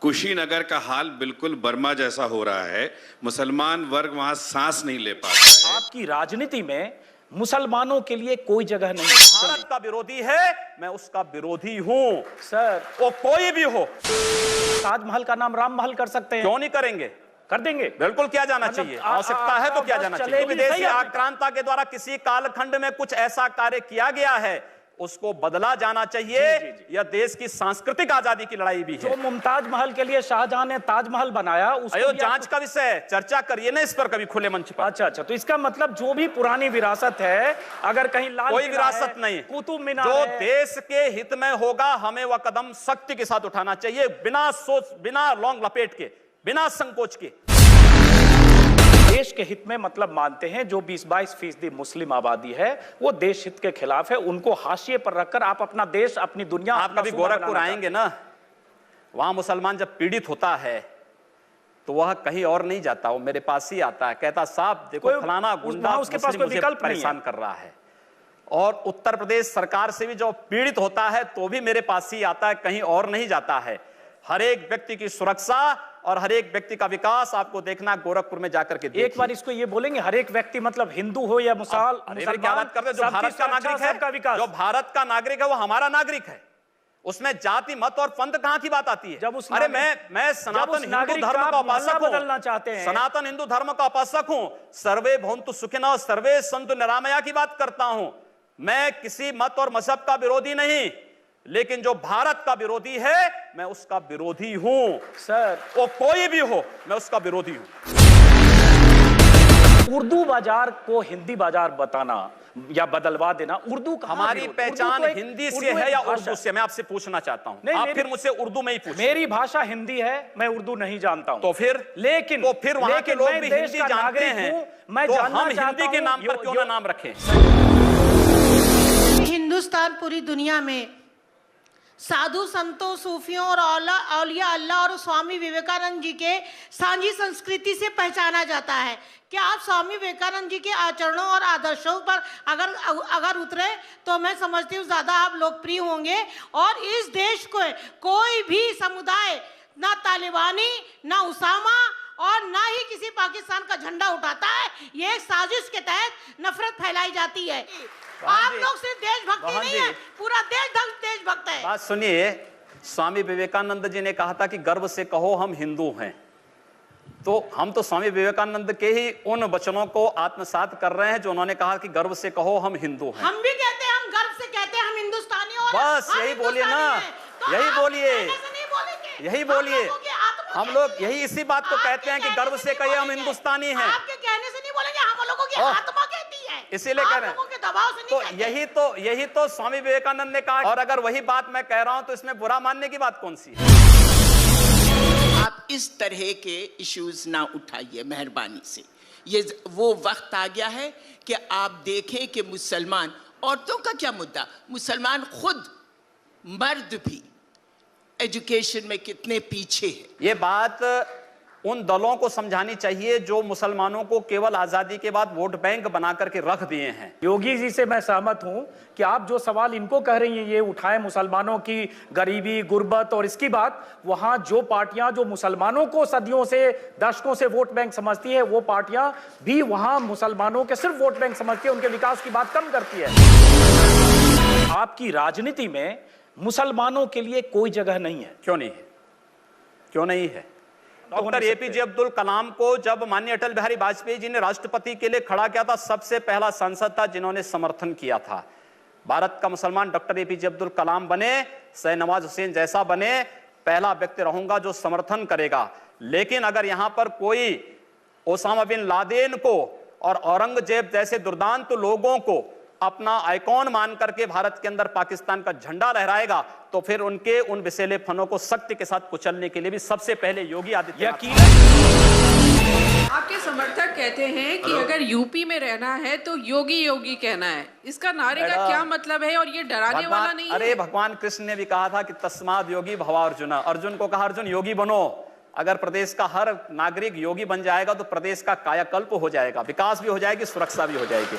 कुशीनगर का हाल बिल्कुल बर्मा जैसा हो रहा है। मुसलमान वर्ग वहां सांस नहीं ले पाता है। आपकी राजनीति में मुसलमानों के लिए कोई जगह नहीं है। भारत का विरोधी है, मैं उसका विरोधी हूं। सर, वो कोई भी हो। ताजमहल का नाम राम महल कर सकते हैं। क्यों नहीं करेंगे? कर देंगे। बिल्कुल किया जाना चाहिए। आवश्यकता है तो किया जाना चाहिए। विदेशी आक्रांता के द्वारा किसी कालखंड में कुछ ऐसा कार्य किया गया है, उसको बदला जाना चाहिए। यह देश की सांस्कृतिक आजादी की लड़ाई भी है। जो मुमताज महल के लिए शाहजहां ने ताजमहल बनाया, उसको जांच का विषय है, चर्चा करिए ना इस पर कभी खुले मंच पर। अच्छा, तो इसका मतलब जो भी पुरानी विरासत है, अगर कहीं लाल कोई विरासत नहीं, कुतुब मीनार जो देश के हित में होगा, हमें वह कदम सख्ती के साथ उठाना चाहिए, बिना सोच, बिना लौंग लपेट के, बिना संकोच के। देश के हित में मतलब मानते हैं जो 20-22% मुस्लिम आबादी है, वो देश हित के खिलाफ है। उनको हाशिए पर रखकर आप अपना देश, अपनी दुनिया, आप कभी गोरखपुर आएंगे ना, वहां मुसलमान जब पीड़ित होता है तो वह कहीं और नहीं जाता, वो मेरे पास ही आता है, कहता साहब देखो फलाना गुंडा उसके पास कोई विकल्प परेशान कर रहा है। और उत्तर प्रदेश सरकार से भी जो पीड़ित होता है तो भी मेरे पास ही आता है, कहीं और नहीं जाता है। हर एक व्यक्ति की सुरक्षा और हर एक व्यक्ति का विकास आपको देखना गोरखपुर में जाकर के देखिए। एक बार इसको ये बोलेंगे, हर एक व्यक्ति मतलब हिंदू हो या मुसलमान, क्या बात करते हैं? जो भारत का नागरिक है, जो भारत का नागरिक है वो हमारा नागरिक है। उसमें जाति मत और पंथ कहां की बात आती है? अरे मैं सनातन हिंदू धर्म का उपासक हूं, बदलना चाहते हैं, सनातन हिंदू धर्म का उपासक हूं। सर्वे भवन्तु सुखिनः सर्वे सन्तु निरामया की बात करता हूं। मैं किसी मत और मजहब का विरोधी नहीं, लेकिन जो भारत का विरोधी है, मैं उसका विरोधी हूं। सर, वो कोई भी हो, मैं उसका विरोधी हूं। उर्दू बाजार को हिंदी बाजार बताना या बदलवा देना, उर्दू का हमारी पहचान हिंदी से है या उर्दू से? मैं आपसे पूछना चाहता हूं। आप फिर मुझसे उर्दू में ही पूछिए। मेरी भाषा हिंदी है, मैं उर्दू नहीं जानता हूं। तो फिर वहां के लोग भी हिंदी जानते हैं, तो हम हिंदी के नाम पर क्यों ना नाम रखें? हिंदुस्तान पूरी दुनिया में साधु संतों, सूफियों और औलिया अल्लाह और स्वामी विवेकानंद जी के सांझी संस्कृति से पहचाना जाता है। क्या आप स्वामी विवेकानंद जी के आचरणों और आदर्शों पर अगर उतरे तो मैं समझती हूँ ज़्यादा आप लोकप्रिय होंगे। और इस देश को कोई भी समुदाय, ना तालिबानी, ना उसामा और ना ही किसी पाकिस्तान का झंडा उठाता है। ये एक साजिश के तहत नफरत फैलाई जाती है। आप लोग सिर्फ देशभक्ति नहीं है, पूरा देशभक्त है। बात सुनिए, स्वामी विवेकानंद जी ने कहा था कि गर्व से कहो हम हिंदू हैं। तो हम तो स्वामी विवेकानंद के ही उन वचनों को आत्मसात कर रहे हैं जो उन्होंने कहा कि गर्व से कहो हम हिंदू हैं। हम भी कहते हैं, हम गर्व से कहते हैं हम हिंदुस्तानी। और बस यही बोलिए ना, यही बोलिए, यही बोलिए। हम लोग यही इसी बात को कहते हैं कि गर्व से कहिए हम हिंदुस्तानी हैं। आपके कहने से नहीं बोलेंगे, हम लोगों की आत्मा कहती है, इसीलिए कह रहे हैं। तो यही तो स्वामी विवेकानंद ने कहा। और अगर वही बात मैं कह रहा हूं तो इसमें बुरा मानने की बात कौन सी है? आप इस तरह के इश्यूज ना उठाइए मेहरबानी से। ये वो वक्त आ गया है कि आप देखें कि मुसलमान, औरतों का क्या मुद्दा, मुसलमान खुद मर्द भी एजुकेशन में कितने पीछे है। ये बात उन दलों को समझानी चाहिए जो मुसलमानों को केवल आजादी के बाद वोट बैंक बना करके रख दिए हैं। योगी जी से मैं सहमत हूं कि आप जो सवाल इनको कह रही हैं, ये उठाएं मुसलमानों की गरीबी, गुर्बत और इसकी बात, वहां जो पार्टियां जो मुसलमानों को सदियों से, दशकों से वोट बैंक समझती है, वो पार्टियां भी वहां मुसलमानों के सिर्फ वोट बैंक समझती है, उनके विकास की बात कम करती है। आपकी राजनीति में मुसलमानों के लिए कोई जगह नहीं है। क्यों नहीं है? क्यों नहीं है? डॉक्टर एपीजे अब्दुल कलाम को जब माननीय अटल बिहारी वाजपेयी जी ने राष्ट्रपति के लिए खड़ा किया था, सबसे पहला सांसद था जिन्होंने समर्थन किया था। भारत का मुसलमान डॉक्टर एपीजे अब्दुल कलाम बने, शाहनवाज हुसैन जैसा बने, पहला व्यक्ति रहूंगा जो समर्थन करेगा। लेकिन अगर यहां पर कोई ओसामा बिन लादेन को और औरंगजेब जैसे दुर्दांत लोगों को अपना आइकॉन मान करके भारत के अंदर पाकिस्तान का झंडा लहराएगा, तो फिर उनके उन विषैले फनों को सख्ती के साथ कुचलने के लिए भी सबसे पहले योगी आदित्यनाथ। आपके समर्थक कहते हैं कि अगर यूपी में रहना है तो योगी योगी कहना है। इसका नारे का क्या मतलब है? और ये डराने वाला नहीं है? अरे भगवान कृष्ण ने भी कहा था कि तस्माद योगी भवा अर्जुन। अर्जुन को कहा अर्जुन योगी बनो। अगर प्रदेश का हर नागरिक योगी बन जाएगा तो प्रदेश का कायाकल्प हो जाएगा, विकास भी हो जाएगी, सुरक्षा भी हो जाएगी।